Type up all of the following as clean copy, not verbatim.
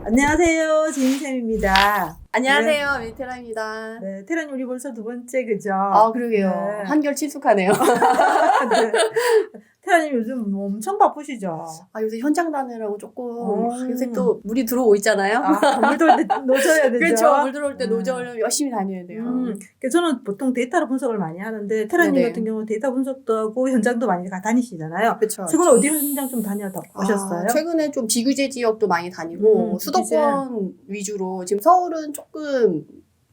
안녕하세요, 지인쌤입니다. 안녕하세요, 미테라입니다. 네, 테라님 우리 벌써 두 번째 그죠? 그러게요. 네. 한결 친숙하네요. 네. 테라님 요즘 뭐 엄청 바쁘시죠? 요새 현장 다니느라고 조금 오. 요새 또 물이 들어오고 있잖아요. 물 들어올 때 노져야 되죠? 그렇죠. 물 들어올 때 노져오려면 열심히 다녀야 돼요. 저는 보통 데이터로 분석을 많이 하는데 테라님 네네. 같은 경우는 데이터 분석도 하고 현장도 많이 다니시잖아요. 그렇죠. 최근에 어디 현장 좀 다녀오셨어요? 최근에 좀 비규제 지역도 많이 다니고 수도권 위주로 지금 서울은 조금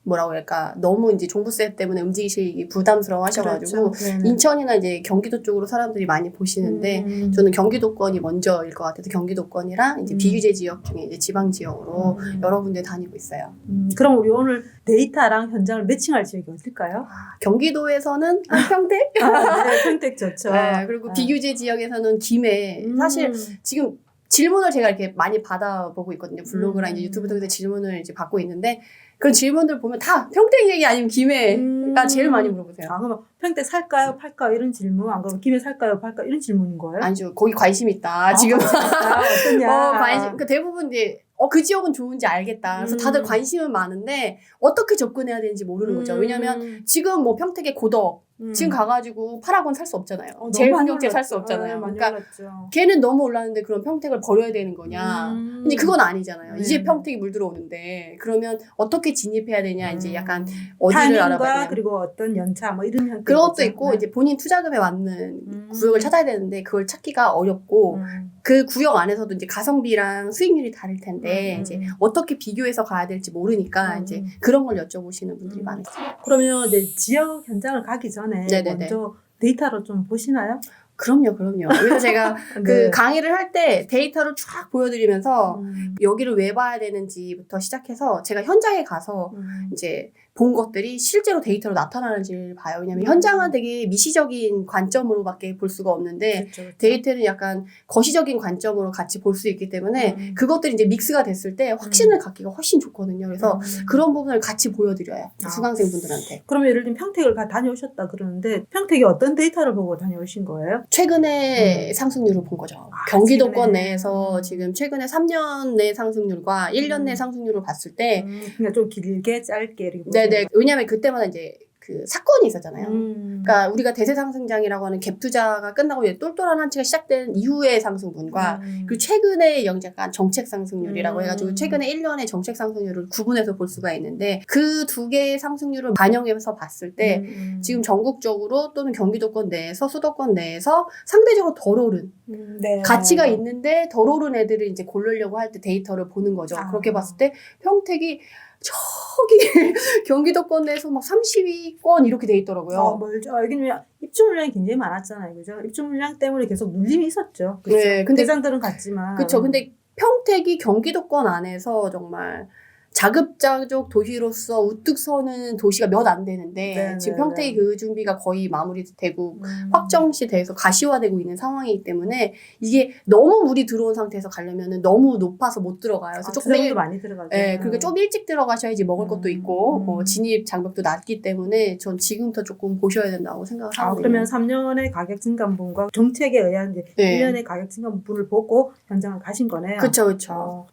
뭐라고 할까 너무 이제 종부세 때문에 움직이시기 부담스러워 하셔가지고 그렇죠. 인천이나 이제 경기도 쪽으로 사람들이 많이 보시는데 저는 경기도권이 먼저일 것 같아서 경기도권이랑 이제 비규제 지역 중에 이제 지방 지역으로 여러 군데 다니고 있어요. 그럼 우리 오늘 데이터랑 현장을 매칭할 지역이 어딜까요? 경기도에서는 평택? 네, 평택 좋죠. 네, 그리고 비규제 지역에서는 김해. 사실 지금 질문을 제가 이렇게 많이 받아보고 있거든요. 블로그랑 이제 유튜브 통해서 질문을 이제 받고 있는데 그런 질문들 보면 다 평택 얘기 아니면 김해가 제일 많이 물어보세요. 그러면 평택 살까요, 팔까요 이런 질문, 안 그러면 김해 살까요, 팔까요 이런 질문인 거예요? 아니죠. 거기 관심 있다. 지금 어떠냐? 관심. 그러니까 대부분 이제 그 지역은 좋은지 알겠다. 그래서 다들 관심은 많은데 어떻게 접근해야 되는지 모르는 거죠. 왜냐면 지금 뭐 평택의 고덕 지금 가가지고 8학원 살 수 없잖아요. 제일 환경제 살 수 없잖아요. 그러니까 올랐죠. 걔는 너무 올랐는데 그럼 평택을 버려야 되는 거냐? 근데 그건 아니잖아요. 네. 이제 평택이 물 들어오는데 그러면 어떻게 진입해야 되냐? 이제 약간 어디를 알아봐야 되냐? 그리고 어떤 연차 뭐 이런 형태. 그런 것도 있고 이제 본인 투자금에 맞는 구역을 찾아야 되는데 그걸 찾기가 어렵고 그 구역 안에서도 이제 가성비랑 수익률이 다를 텐데 이제 어떻게 비교해서 가야 될지 모르니까 이제 그런 걸 여쭤보시는 분들이 많아요. 그러면 이제 지역 현장을 가기 전에 네네네. 먼저 데이터로 좀 보시나요? 그럼요. 그래서 제가 네. 그 강의를 할 때 데이터를 쫙 보여드리면서 여기를 왜 봐야 되는지부터 시작해서 제가 현장에 가서 이제 본 것들이 실제로 데이터로 나타나는지를 봐요. 왜냐면 현장은 되게 미시적인 관점으로밖에 볼 수가 없는데 그렇죠. 데이터는 약간 거시적인 관점으로 같이 볼 수 있기 때문에 그것들이 이제 믹스가 됐을 때 확신을 갖기가 훨씬 좋거든요. 그래서 그런 부분을 같이 보여드려요. 수강생분들한테. 그러면 예를 들면 평택을 다녀오셨다 그러는데 평택이 어떤 데이터를 보고 다녀오신 거예요? 최근에 상승률을 본 거죠. 경기도권 내에서 지금 최근에 3년 내 상승률과 1년 내 상승률을 봤을 때 그냥 좀 길게 짧게 이렇게 네네. 왜냐면 그때마다 이제 그 사건이 있었잖아요. 그러니까 우리가 대세 상승장이라고 하는 갭 투자가 끝나고 이제 똘똘한 한치가 시작된 이후의 상승분과 그리고 최근에 약간 정책 상승률이라고 해가지고 최근에 1년의 정책 상승률을 구분해서 볼 수가 있는데 그 두 개의 상승률을 반영해서 봤을 때 지금 전국적으로 또는 경기도권 내에서 수도권 내에서 상대적으로 덜 오른 네. 가치가 있는데 덜 오른 애들을 이제 고르려고 할 때 데이터를 보는 거죠. 그렇게 봤을 때 평택이 저기 경기도권 내에서 막 30위권 이렇게 돼 있더라고요. 멀죠. 여기는 입주 물량이 굉장히 많았잖아요. 그죠? 입주 물량 때문에 계속 눌림이 있었죠. 그렇죠? 네, 근데 대장들은 같지만. 그렇죠. 근데 평택이 경기도권 안에서 정말 자급자족 도시로서 우뚝 서는 도시가 몇 안 되는데 네, 지금 네, 평택이 네. 그 준비가 거의 마무리되고 확정시 돼서 가시화되고 있는 상황이기 때문에 이게 너무 물이 들어온 상태에서 가려면 너무 높아서 못 들어가요. 그래서 조금 주정도 많이 들어가죠. 네, 그러니까 좀 일찍 들어가셔야지 먹을 것도 있고 진입 장벽도 낮기 때문에 전 지금부터 조금 보셔야 된다고 생각을 하거든요. 그러면 3년의 가격 증감분과 정책에 의한 이제 네. 1년의 가격 증감분을 보고 현장을 가신 거네요. 그렇죠.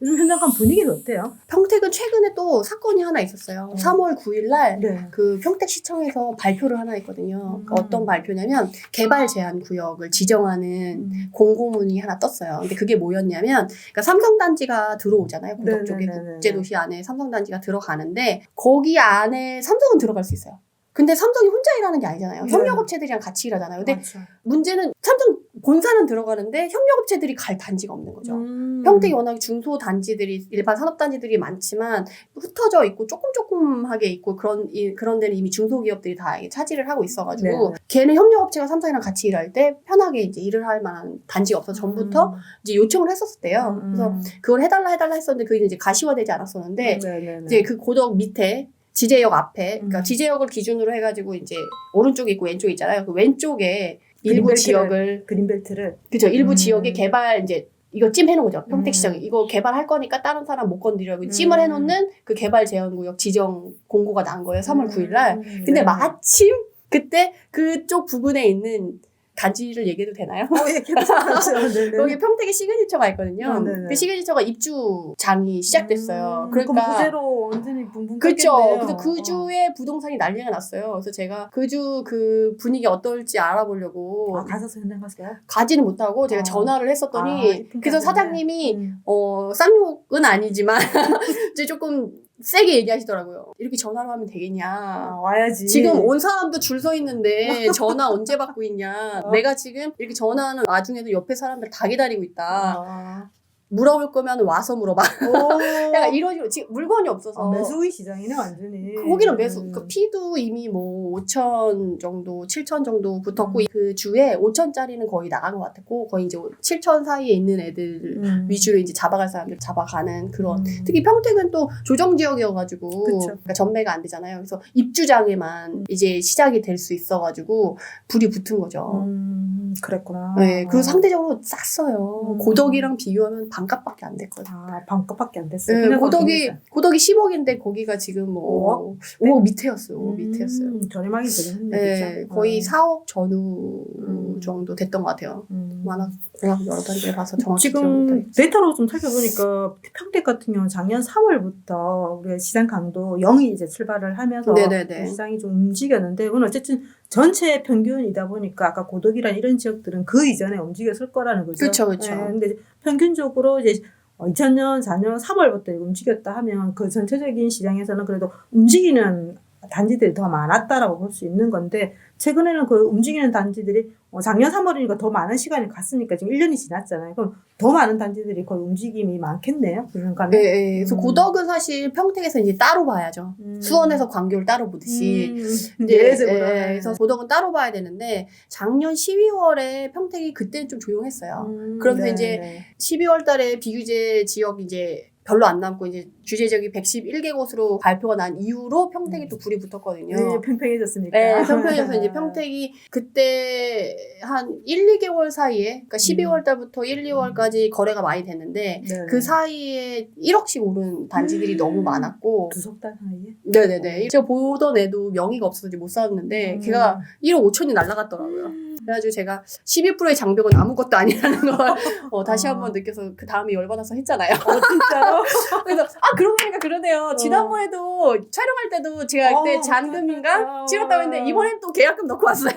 요즘 현장 간 분위기는 어때요? 평택은 최근에 또 사건이 하나 있었어요. 3월 9일날 네. 그 평택시청에서 발표를 하나 했거든요. 그러니까 어떤 발표냐면 개발 제한 구역을 지정하는 공고문이 하나 떴어요. 근데 그게 뭐였냐면 그러니까 삼성단지가 들어오잖아요. 고덕 쪽에 네네네네. 국제도시 안에 삼성단지가 들어가는데 거기 안에 삼성은 들어갈 수 있어요. 근데 삼성이 혼자 일하는 게 아니잖아요. 네. 협력업체들이랑 같이 일하잖아요. 근데 맞죠. 문제는 삼성 본사는 들어가는데 협력업체들이 갈 단지가 없는 거죠. 평택이 워낙에 중소단지들이 일반 산업단지들이 많지만 흩어져 있고 조금하게 있고 그런 데는 이미 중소기업들이 다 차지를 하고 있어가지고 걔는 협력업체가 삼성이랑 같이 일할 때 편하게 이제 일을 할 만한 단지가 없어서 전부터 이제 요청을 했었대요. 그래서 그걸 해달라 했었는데 그게 이제 가시화되지 않았었는데 이제 그 고덕 밑에 지제역 앞에 그러니까 지제역을 기준으로 해가지고 이제 오른쪽에 있고 왼쪽에 있잖아요. 그 왼쪽에 일부 지역을 그린벨트를 그죠. 일부 지역에 개발 이제 이거 찜 해놓은 거죠. 평택시장이 이거 개발할 거니까 다른 사람 못 건드리라고 찜을 해놓는 그 개발 제한구역 지정 공고가 난 거예요. 3월 9일 날. 근데 마침 그때 그쪽 부근에 있는 단지를 얘기해도 되나요? 예, 괜찮죠. 네네. 여기 평택에 시그니처가 있거든요. 네네. 그 시그니처가 입주장이 시작됐어요. 그럼 그러니까 그대로 완전히 붕붕 그렇죠. 떴겠네요. 그래서 그 주에 부동산이 난리가 났어요. 그래서 제가 그 주 그 분위기 어떨지 알아보려고 가서 현장 갔어요? 가지는 못하고 제가 전화를 했었더니 그래서 사장님이 쌍욕은 아니지만 이제 조금 세게 얘기하시더라고요. 이렇게 전화로 하면 되겠냐. 와야지. 지금 온 사람도 줄 서 있는데 전화 언제 받고 있냐. 내가 지금 이렇게 전화하는 와중에도 옆에 사람들 다 기다리고 있다. 물어볼 거면 와서 물어봐. 약간 이런 식으로 지금 물건이 없어서. 매수의 시장이네 완전히. 거기는 매수. 그 피도 이미 뭐 5천 정도, 7천 정도 붙었고 그 주에 5천짜리는 거의 나간 것 같았고 거의 이제 7천 사이에 있는 애들 위주로 이제 잡아갈 사람들 잡아가는 그런. 특히 평택은 또 조정 지역이어가지고 그러니까 전매가 안 되잖아요. 그래서 입주장에만 이제 시작이 될 수 있어가지고 불이 붙은 거죠. 그랬구나. 네, 그리고 상대적으로 쌌어요. 고덕이랑 비교하면 반값밖에 안 됐거든요. 반값밖에 안 됐어요. 네, 고덕이 10억인데 거기가 지금 뭐 5억 밑에였어요. 5억 밑에였어요. 저렴하게 되긴 했네. 네, 그렇죠? 거의 4억 전후 정도 됐던 것 같아요. 워낙 여러 단지를 봐서 정확히 지금 데이터로 좀 살펴보니까 평택 같은 경우는 작년 3월부터 우리가 시장 강도 0이 이제 출발을 하면서 시장이 좀 움직였는데 오늘 어쨌든 전체 평균이다 보니까 아까 고덕이란 이런 지역들은 그 이전에 움직였을 거라는 거죠. 그렇죠, 그렇죠. 네, 근데 평균적으로 이제 2000년 4년 3월부터 움직였다 하면 그 전체적인 시장에서는 그래도 움직이는 단지들이 더 많았다라고 볼 수 있는 건데 최근에는 그 움직이는 단지들이 작년 3월이니까 더 많은 시간이 갔으니까 지금 1년이 지났잖아요. 그럼 더 많은 단지들이 거의 움직임이 많겠네요. 그러니까 네, 그래서 고덕은 사실 평택에서 이제 따로 봐야죠. 수원에서 광교를 따로 보듯이. 그래서 고덕은 따로 봐야 되는데 작년 12월에 평택이 그때는 좀 조용했어요. 그러면서 이제 12월 달에 비규제 지역 이제 별로 안 남고 이제 규제 지역이 111개 곳으로 발표가 난 이후로 평택이 또 불이 붙었거든요. 네, 팽팽해졌으니까. 네, 평평해져서 이제 평택이 그때 한 1, 2개월 사이에, 그러니까 12월 달부터 1, 2월까지 거래가 많이 됐는데 그 사이에 1억씩 오른 단지들이 너무 많았고. 2달 사이에? 네네네. 제가 보던 애도 명의가 없어서 못 샀는데 걔가 1억 5천이 날라갔더라고요. 그래가지고 제가 12%의 장벽은 아무것도 아니라는 걸 다시 한번 느껴서 그 다음에 열받아서 했잖아요. 진짜로? 그래서 그러고 보니까 그러네요. 지난번에도 촬영할 때도 제가 그때 잔금인가 치렀다고 했는데 이번엔 또 계약금 넣고 왔어요.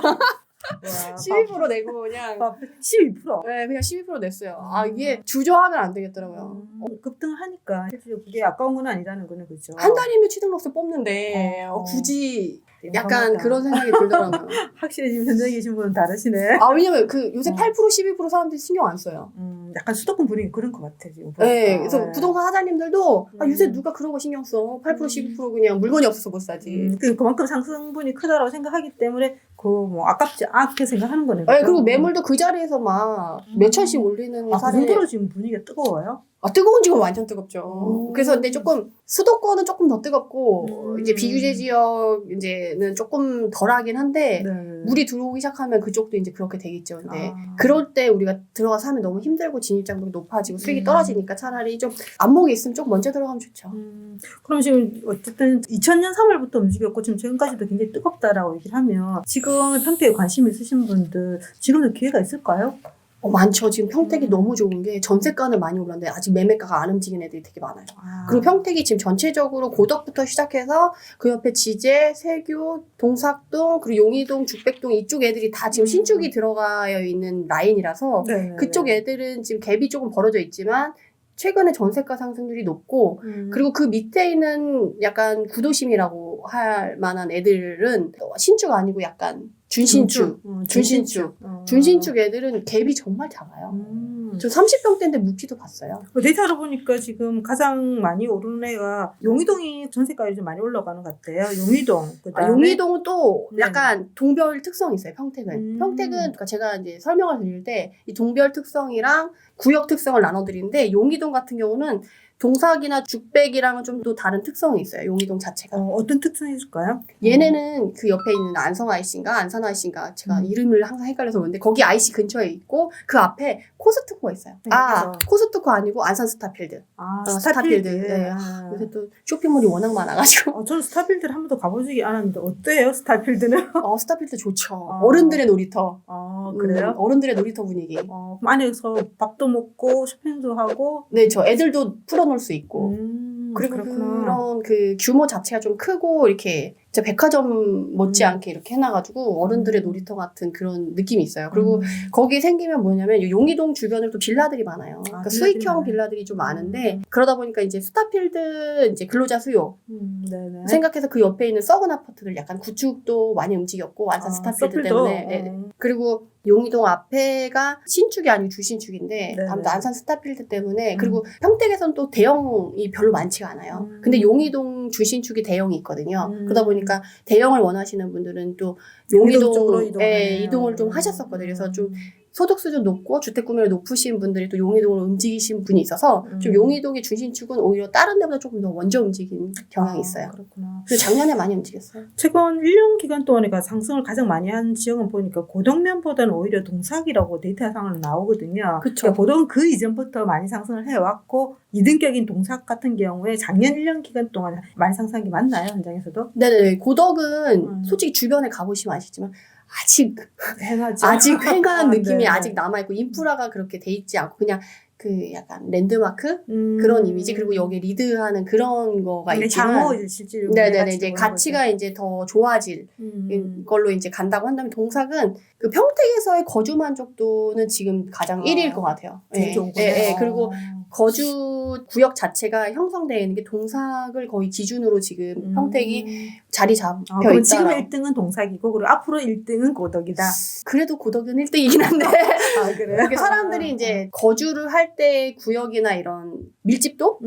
12% 내고 그냥 12%? 네, 그냥 12% 냈어요. 이게 주저하면 안 되겠더라고요. 급등하니까 그게 아까운 건 아니라는 거는 그렇죠. 한 달이면 취등록세 뽑는데 굳이 약간 그런 생각이 들더라고요. 확실히 지금 현장에 계신 분은 다르시네. 왜냐면 그 요새 8% 12% 사람들이 신경 안 써요. 약간 수도권 분위기 그런 것 같아 지금. 네, 그래서 부동산 사장님들도 요새 누가 그런 거 신경 써? 8% 12% 그냥 물건이 없어서 못 사지. 그만큼 상승분이 크다라고 생각하기 때문에 뭐 아깝지 않게 생각하는 거네요. 네, 그리고 매물도 그 자리에서 막 몇천씩 올리는 그 정도로 지금 분위기가 뜨거워요? 뜨거운 지금 완전 뜨겁죠. 그래서 근데 조금 수도권은 조금 더 뜨겁고 이제 비규제 지역 이제는 조금 덜하긴 한데 물이 들어오기 시작하면 그쪽도 이제 그렇게 되겠죠. 근데 그럴 때 우리가 들어가서 하면 너무 힘들고 진입장벽이 높아지고 수익이 떨어지니까 차라리 좀 안목이 있으면 조금 먼저 들어가면 좋죠. 그럼 지금 어쨌든 2000년 3월부터 움직였고 지금 최근까지도 굉장히 뜨겁다라고 얘기를 하면 지금 평택에 관심 있으신 분들 지금도 기회가 있을까요? 많죠. 지금 평택이 너무 좋은 게 전세가는 많이 올랐는데 아직 매매가가 안 움직이는 애들이 되게 많아요. 그리고 평택이 지금 전체적으로 고덕부터 시작해서 그 옆에 지제, 세교, 동삭동, 그리고 용의동, 죽백동 이쪽 애들이 다 지금 신축이 들어가 있는 라인이라서 그쪽 애들은 지금 갭이 조금 벌어져 있지만 최근에 전세가 상승률이 높고 그리고 그 밑에 있는 약간 구도심이라고 할 만한 애들은 신축 아니고 약간 준신축. 준신축 애들은 갭이 정말 작아요. 저 30평대인데 묵지도 봤어요. 데이터로 보니까 지금 가장 많이 오르는 애가 용의동이 전세가율이 좀 많이 올라가는 것 같아요. 용의동. 용의동은 또 약간 동별 특성이 있어요. 평택은. 평택은 그러니까 제가 이제 설명을 드릴 때 이 동별 특성이랑 구역 특성을 나눠드리는데 용의동 같은 경우는 동삭이나 죽백이랑은 좀 또 다른 특성이 있어요. 용의동 자체가. 어떤 특성이 있을까요? 얘네는 그 옆에 있는 안성 IC인가 안산 IC인가 제가 이름을 항상 헷갈려서 그러는데 거기 IC 근처에 있고 그 앞에 코스트코가 있어요. 코스트코 아니고 안산 스타필드. 스타필드. 네. 요새 또 쇼핑몰이 워낙 많아가지고. 저는 스타필드를 한 번도 가보지 않았는데 어때요? 스타필드는? 스타필드 좋죠. 어른들의 놀이터. 그래요? 어른들의 놀이터 분위기. 그럼 안에서 밥도 먹고 쇼핑도 하고. 네, 저 애들도 풀어놓을 수 있고. 그리고 그렇구나. 그런 그 규모 자체가 좀 크고 이렇게 진짜 백화점 못지않게 이렇게 해놔가지고 어른들의 놀이터 같은 그런 느낌이 있어요. 그리고 거기 생기면 뭐냐면 용이동 주변에 또 빌라들이 많아요. 그러니까 빌라들이 수익형 많아요. 빌라들이 좀 많은데 그러다 보니까 이제 스타필드 이제 근로자 수요 네네. 생각해서 그 옆에 있는 썩은 아파트들 약간 구축도 많이 움직였고 안산 스타필드 서필도? 때문에 네. 그리고 용이동 앞에가 신축이 아니고 주신축인데 네네. 아무튼 안산 스타필드 때문에 그리고 평택에선 또 대형이 별로 많지가 않아요. 근데 용이동 주신축이 대형이 있거든요. 그러다 보니까 대형을 원하시는 분들은 또 용이동 쪽으로 용이동에 이동하네요. 이동을 좀 하셨었거든요. 그래서 좀 소득 수준 높고 주택 구매율 높으신 분들이 또 용이동으로 움직이신 분이 있어서 좀 용이동의 중심축은 오히려 다른 데보다 조금 더 먼저 움직이는 경향이 있어요. 그렇구나. 그래서 작년에 많이 움직였어요. 최근 1년 기간 동안에 상승을 가장 많이 한 지역은 보니까 고덕면보다는 오히려 동삭이라고 데이터상으로 나오거든요. 그쵸. 그러니까 고덕은 그 이전부터 많이 상승을 해왔고 이등격인 동삭 같은 경우에 작년 1년 기간 동안 많이 상승한 게 맞나요? 현장에서도? 네네. 고덕은 솔직히 주변에 가보시면 아시지만 아직 행하죠. 아직 횡한 느낌이 네. 아직 남아있고 인프라가 그렇게 돼 있지 않고 그냥 그 약간 랜드마크 그런 이미지 그리고 여기 리드하는 그런 거가 있지만 장호 실질적으로 네네네 이제 가치가 이제 더 좋아질 걸로 이제 간다고 한다면 동삭은 그 평택에서의 거주 만족도는 지금 가장 1위일 것 같아요. 제일 좋은 거네요. 예. 그리고 거주 구역 자체가 형성되어 있는 게 동삭을 거의 기준으로 지금 평택이 자리 잡혀 그럼 있다. 지금 1등은 동삭이고 그리고 앞으로 1등은 고덕이다. 그래도 고덕은 1등이긴 한데 그래요? 이렇게 사람들이 이제 거주를 할 때 구역이나 이런 밀집도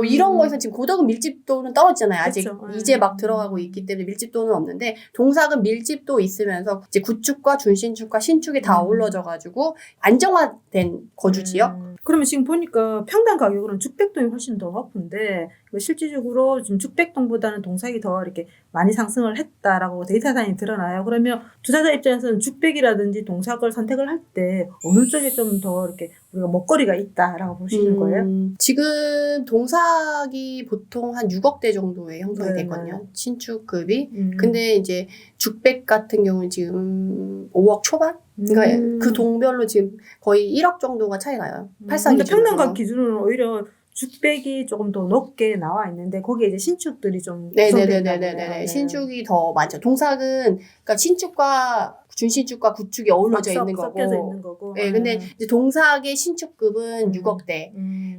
이런 거에서 지금 고덕은 밀집도는 떨어지잖아요. 아직 그쵸. 이제 막 들어가고 있기 때문에 밀집도는 없는데 동삭은 밀집도 있으면서 이제 구축과 준신축과 신축이 다 어우러져가지고 안정화된 거주 지역. 그러면 지금 보니까 평당 가격으로는 죽백동이 훨씬 더 높은데 실질적으로 지금 죽백동보다는 동삭이 더 이렇게 많이 상승을 했다라고 데이터상에 드러나요. 그러면 투자자 입장에서는 죽백이라든지 동삭을 선택을 할 때 어느 쪽에 좀 더 이렇게 우리가 먹거리가 있다라고 보시는 거예요? 지금 동삭이 보통 한 6억대 정도에 형성이 네네. 됐거든요. 신축급이. 근데 이제 죽백 같은 경우는 지금 5억 초반? 그러니까 그 동별로 지금 거의 1억 정도가 차이 나요. 84 근데 기준으로. 평당가 기준으로는 오히려 죽백이 조금 더 높게 나와 있는데 거기에 이제 신축들이 좀 네네네네네. 신축이 더 많죠. 동삭은 그러니까 신축과 준신축과 구축이 어우러져 있는 거고. 섞여져 있는 거고. 네, 근데 이제 동삭의 신축급은 6억대,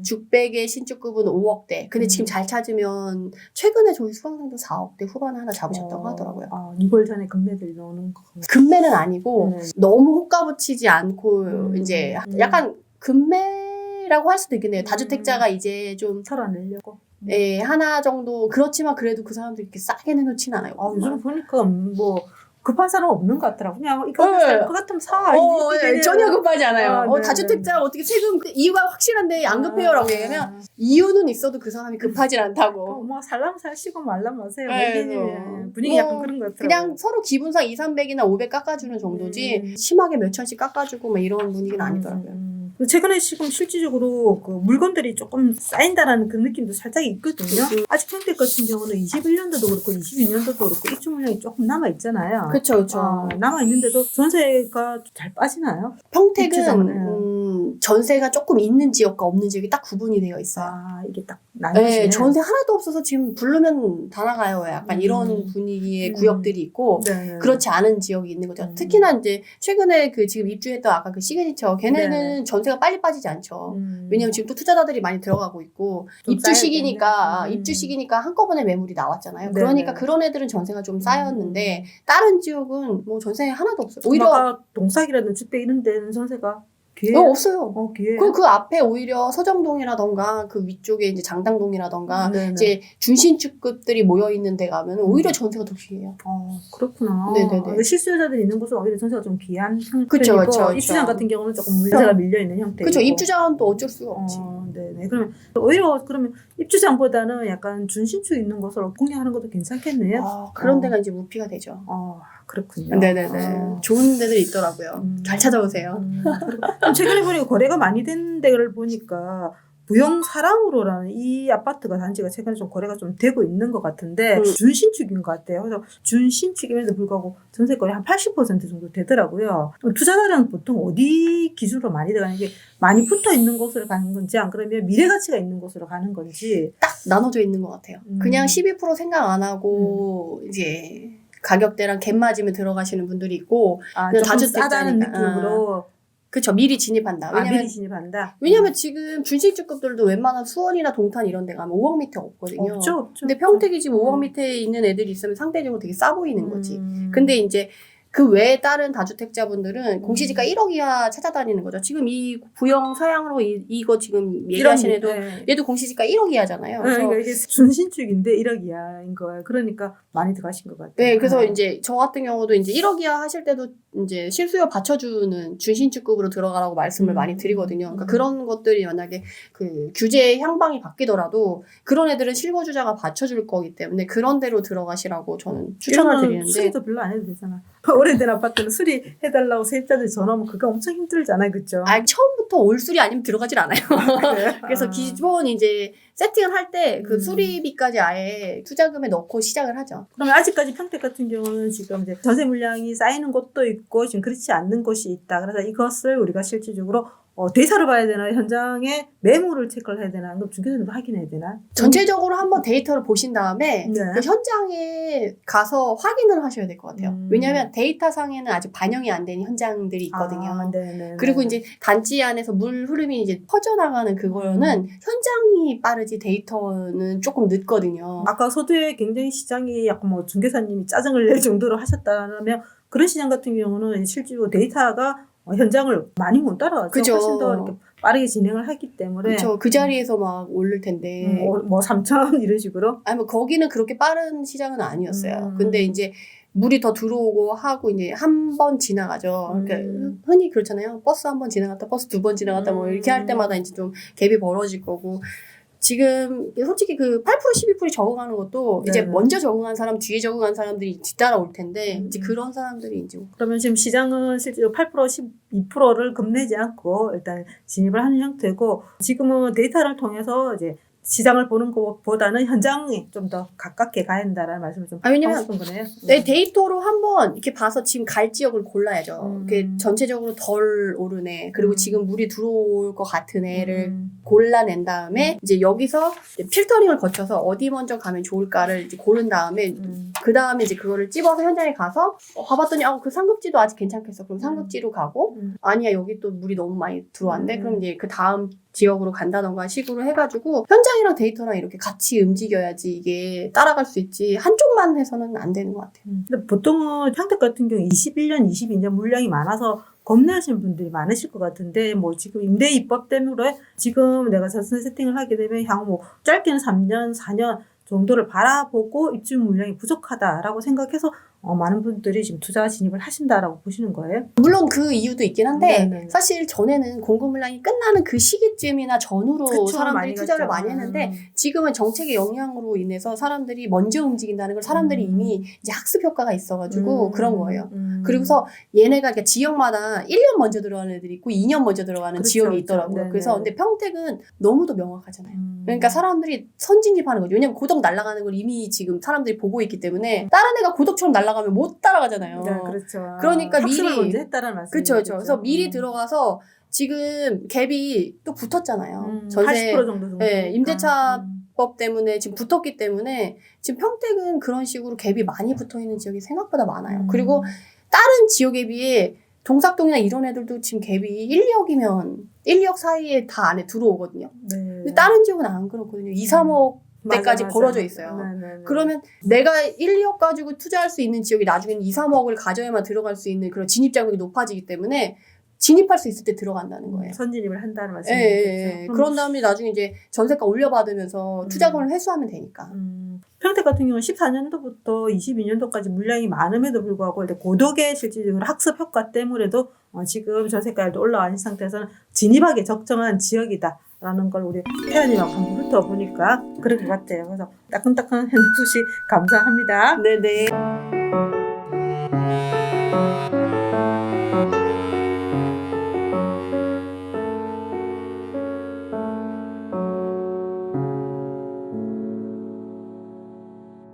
죽백의 신축급은 5억대. 근데 지금 잘 찾으면 최근에 저희 수강생도 4억대 후반에 하나 잡으셨다고 하더라고요. 6월 전에 금매들이 나오는 거. 금매는 아니고 너무 호가붙이지 않고 이제 약간 금매라고 할 수도 있겠네요. 다주택자가 이제 좀 털어내려고. 예, 하나 정도 그렇지만 그래도 그 사람들이 이렇게 싸게 내놓진 않아요. 요즘 보니까 뭐 급한 사람 없는 것 같더라고. 그냥 이거 같으면 사. 전혀 급하지 않아요. 네, 다주택자 어떻게 세금 이유가 확실한데 안 급해요라고 얘기하면 이유는 있어도 그 사람이 급하진 않다고. 뭐 살라면 사시고 말라면 마세요. 네, 분위기 약간 그런 것 같더라고요. 그냥 서로 기분상 2, 300이나 500 깎아주는 정도지 심하게 몇 천씩 깎아주고 막 이런 분위기는 아니더라고요. 최근에 지금 실질적으로 그 물건들이 조금 쌓인다라는 그 느낌도 살짝 있거든요. 아직 평택 같은 경우는 21년도도 그렇고 22년도도 그렇고 입주 물량이 조금 남아 있잖아요. 그렇죠. 남아 있는데도 전세가 잘 빠지나요? 평택은 전세가 조금 있는 지역과 없는 지역이 딱 구분이 되어 있어요. 이게 딱 나뉘어지네. 네, 전세 하나도 없어서 지금 부르면 다 나가요. 약간 이런 분위기의 구역들이 있고 그렇지 않은 지역이 있는 거죠. 특히나 이제 최근에 그 지금 입주했던 아까 그 시그니처 걔네는 전세가 빨리 빠지지 않죠. 왜냐면 지금 또 투자자들이 많이 들어가고 있고 입주 시기니까 한꺼번에 매물이 나왔잖아요. 그러니까 그런 애들은 전세가 좀 쌓였는데 다른 지역은 뭐 전세 하나도 없어요. 오히려 동삭이라든지 죽백 이런 데는 전세가 없어요. 기회예요. 그 앞에 오히려 서정동이라던가 그 위쪽에 이제 장당동이라던가 이제 준신축급들이 모여 있는 데 가면 오히려 전세가 더 귀해요. 그렇구나. 네네네. 실수요자들이 있는 곳은 오히려 전세가 좀 귀한 형태이고 그쵸. 입주장 같은 경우는 조금 물자가 밀려 있는 형태이고. 그렇죠. 입주장은 또 어쩔 수가 없지. 네네. 그러면 오히려 입주장보다는 약간 준신축 있는 곳으로 공략하는 것도 괜찮겠네요. 그런 데가 이제 무피가 되죠. 그렇군요. 네네네. 좋은 데들이 있더라고요. 잘 찾아오세요. 최근에 보니까 거래가 많이 된 데를 보니까 부영사랑으로라는 이 아파트가 단지가 최근에 좀 거래가 좀 되고 있는 것 같은데 준신축인 것 같아요. 그래서 준신축임에도 불구하고 전세거래 한 80% 정도 되더라고요. 투자자는 보통 어디 기준으로 많이 들어가는 게 많이 붙어 있는 곳으로 가는 건지 안 그러면 미래 가치가 있는 곳으로 가는 건지 딱 나눠져 있는 것 같아요. 그냥 12% 생각 안 하고 이제 가격대랑 갭 맞으면 들어가시는 분들이 있고 좀 다주택자니까. 싸다는 느낌으로 그쵸, 미리 진입한다. 미리 진입한다. 왜냐면 지금 준신축급들도 웬만한 수원이나 동탄 이런 데 가면 5억 밑에 없거든요. 없죠. 근데 평택이 지금 5억 밑에 있는 애들이 있으면 상대적으로 되게 싸 보이는 거지. 근데 이제 그 외에 다른 다주택자분들은 공시지가 1억 이하 찾아다니는 거죠. 지금 이 부영 서양으로 이거 지금 얘기하신 애도 얘도 공시지가 1억 이하잖아요. 그래서 그러니까 이게 준신축인데 1억 이하인 거예요. 그러니까 많이 들어가신 것 같아요. 네, 그래서 이제 저 같은 경우도 이제 1억 이하 하실 때도 이제 실수요 받쳐주는 준신축급으로 들어가라고 말씀을 많이 드리거든요. 그러니까 그런 것들이 만약에 그 규제의 향방이 바뀌더라도 그런 애들은 실거주자가 받쳐줄 거기 때문에 그런 데로 들어가시라고 저는 추천을 드리는데. 수리도 별로 안 해도 되잖아. 오래된 아파트는 수리해달라고 세입자들이 전화하면 그게 엄청 힘들잖아요. 그죠? 처음부터 올수리 아니면 들어가질 않아요. 그래? 그래서 기본 이제 세팅을 할 때 그 수리비까지 아예 투자금에 넣고 시작을 하죠. 그러면 아직까지 평택 같은 경우는 지금 이제 전세 물량이 쌓이는 곳도 있고 지금 그렇지 않는 곳이 있다. 그래서 이것을 우리가 실질적으로 데이터를 봐야 되나, 현장에 매물을 체크를 해야 되나, 그럼 중개사님도 확인해야 되나? 전체적으로 한번 데이터를 보신 다음에 네. 그 현장에 가서 확인을 하셔야 될 것 같아요. 왜냐하면 데이터상에는 아직 반영이 안 된 현장들이 있거든요. 네네. 그리고 이제 단지 안에서 물 흐름이 이제 퍼져나가는 그거는 현장이 빠르지 데이터는 조금 늦거든요. 아까 서두에 굉장히 시장이 약간 뭐 중개사님이 짜증을 낼 정도로 하셨다면 그런 시장 같은 경우는 실제로 데이터가 현장을 많이 못 따라가죠. 그죠. 훨씬 더 이렇게 빠르게 진행을 하기 때문에. 그렇죠. 그 자리에서 막 오를 텐데. 뭐 3천 이런 식으로. 아니 뭐 거기는 그렇게 빠른 시장은 아니었어요. 근데 이제 물이 더 들어오고 하고 이제 한 번 지나가죠. 그러니까 흔히 그렇잖아요. 버스 한 번 지나갔다, 버스 두 번 지나갔다 뭐 이렇게 할 때마다 이제 좀 갭이 벌어질 거고. 지금 솔직히 그 8% 12% 적응하는 것도 이제 먼저 적응한 사람, 뒤에 적응한 사람들이 뒤따라 올 텐데 이제 그런 사람들이 이제 그러면 지금 시장은 실제로 8% 12%를 겁내지 않고 일단 진입을 하는 형태고 지금은 데이터를 통해서 이제 시장을 보는 것보다는 현장에 좀 더 가깝게 가야 된다라는 말씀을 좀 왜냐면 하고 싶은 거네요. 네, 데이터로 한번 이렇게 봐서 지금 갈 지역을 골라야죠. 이게 전체적으로 덜 오르네. 그리고 지금 물이 들어올 것 같은 애를 골라낸 다음에 이제 여기서 이제 필터링을 거쳐서 어디 먼저 가면 좋을까를 이제 고른 다음에 그 다음에 이제 그거를 찝어서 현장에 가서 봐봤더니 그 상급지도 아직 괜찮겠어. 그럼 상급지로 가고 아니야 여기 또 물이 너무 많이 들어왔네. 그럼 이제 그 다음 지역으로 간다던가 식으로 해가지고 현장이랑 데이터랑 이렇게 같이 움직여야지 이게 따라갈 수 있지 한쪽만 해서는 안 되는 것 같아요. 근데 보통은 평택 같은 경우 21년, 22년 물량이 많아서 겁내하시는 분들이 많으실 것 같은데 뭐 지금 임대 입법 때문에 지금 내가 전세 세팅을 하게 되면 향후 뭐 짧게는 3년, 4년 정도를 바라보고 입주 물량이 부족하다라고 생각해서 많은 분들이 지금 투자 진입을 하신다라고 보시는 거예요? 물론 그 이유도 있긴 한데 네네. 사실 전에는 공급 물량이 끝나는 그 시기쯤이나 전후로 그쵸, 사람들이 많이 투자를 갔죠. 많이 했는데 지금은 정책의 영향으로 인해서 사람들이 먼저 움직인다는 걸 사람들이 이미 이제 학습 효과가 있어가지고 그런 거예요. 그리고서 얘네가 그러니까 지역마다 1년 먼저 들어가는 애들이 있고 2년 먼저 들어가는 그렇죠, 지역이 그렇죠. 있더라고요. 네네. 그래서 근데 평택은 너무도 명확하잖아요. 그러니까 사람들이 선진입하는 거죠. 왜냐면 고덕 날아가는 걸 이미 지금 사람들이 보고 있기 때문에 다른 애가 고덕처럼 날아가면 못 따라가잖아요. 네, 그렇죠. 그러니까 학습을 미리 먼저 했다는 말씀이죠. 그렇죠, 그렇죠. 그래서 미리 들어가서 지금 갭이 또 붙었잖아요. 전세 80% 정도. 네, 임대차법 때문에 지금 붙었기 때문에 지금 평택은 그런 식으로 갭이 많이 붙어 있는 지역이 생각보다 많아요. 그리고 다른 지역에 비해 동삭동이나 이런 애들도 지금 갭이 1, 2억이면 1, 2억 사이에 다 안에 들어오거든요. 네. 근데 다른 지역은 안 그렇거든요. 2, 3억 때까지 벌어져 있어요. 네네네. 그러면 내가 1, 2억 가지고 투자할 수 있는 지역이 나중에는 2, 3억을 가져야만 들어갈 수 있는 그런 진입 장벽이 높아지기 때문에 진입할 수 있을 때 들어간다는 거예요. 선진입을 한다는 말씀이죠. 예. 그런 다음에 나중에 이제 전세가 올려받으면서 투자금을 회수하면 되니까. 평택 같은 경우는 14년도부터 22년도까지 물량이 많음에도 불구하고 고덕의 실질적으로 학습 효과 때문에도 지금 전세가율도 올라와 있는 상태에서는 진입하기 적정한 지역이다라는 걸 우리 태연이랑 한번 훑어보니까 그럴 것 같아요. 그래서 따끈따끈한 소식 감사합니다. 네네.